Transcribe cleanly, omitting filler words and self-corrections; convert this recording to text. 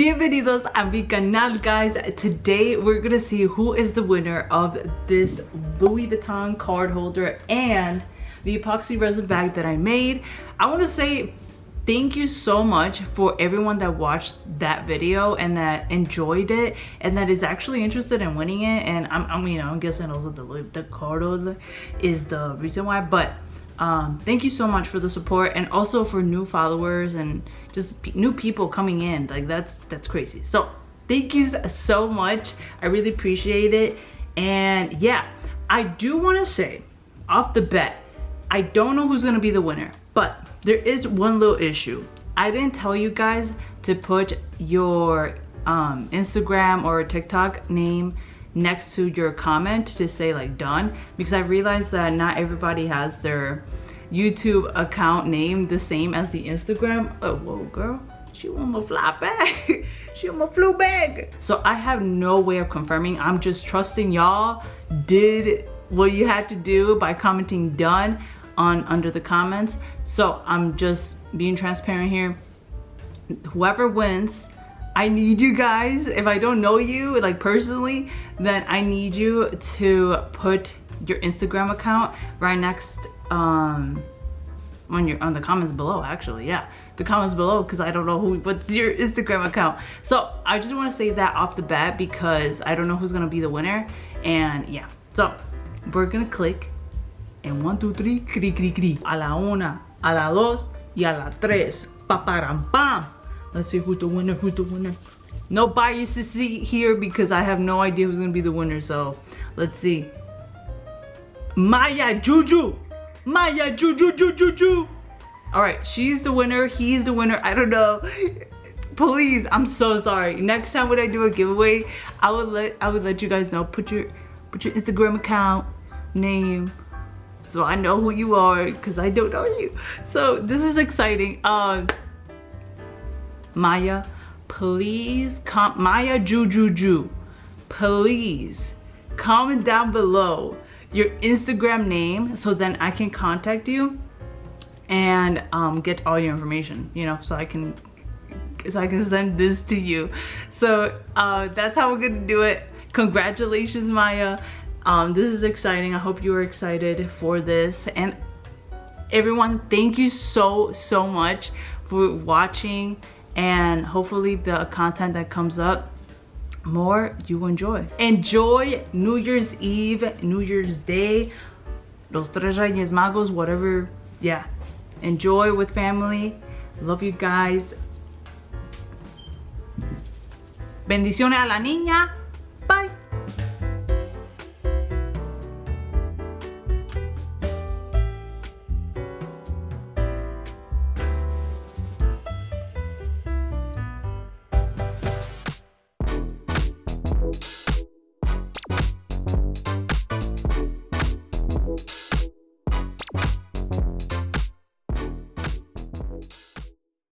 Bienvenidos a mi canal, guys. Today we're gonna see who is the winner of this Louis Vuitton card holder and the epoxy resin bag that I made. I want to say thank you so much for everyone that watched that video and that enjoyed it and that is actually interested in winning it. And I'm guessing also the card holder is the reason why, but thank you so much for the support and also for new followers and just new people coming in. Like that's crazy. So thank you so much. I really appreciate it. And yeah, I do want to say off the bat, I don't know who's gonna be the winner, but there is one little issue. I didn't tell you guys to put your Instagram or TikTok name next to your comment to say like done, because I realized that not everybody has their YouTube account name the same as the Instagram. Oh, whoa, girl, she want my fly bag. She want my flu bag. So I have no way of confirming. I'm just trusting y'all did what you had to do by commenting done under the comments. So I'm just being transparent here. Whoever wins, I need you guys, if I don't know you like personally, then I need you to put your Instagram account right next on the comments below. Actually, yeah, the comments below, because I don't know what's your Instagram account. So I just want to say that off the bat because I don't know who's gonna be the winner. And yeah, so we're gonna click and 1, 2, 3, cri cri cri, a la una, a la dos y a la tres, pa param pam. Let's see who's the winner, who's the winner. No biases here because I have no idea who's gonna be the winner. So let's see. Maya Juju. Maya Juju Juju. All right, she's the winner. He's the winner. I don't know. Please, I'm so sorry. Next time when I do a giveaway, I would let you guys know. Put your Instagram account name, so I know who you are, because I don't know you. So this is exciting. Maya, please Maya Juju, please comment down below your Instagram name so then I can contact you and get all your information, you know, so I can send this to you. So that's how we're gonna do it. Congratulations, Maya. This is exciting. I hope you are excited for this. And everyone, thank you so much for watching, and hopefully the content that comes up more you enjoy. Enjoy New Year's Eve, New Year's Day, Los Tres Reyes Magos, whatever. Yeah, enjoy with family. Love you guys. Bendiciones a la niña.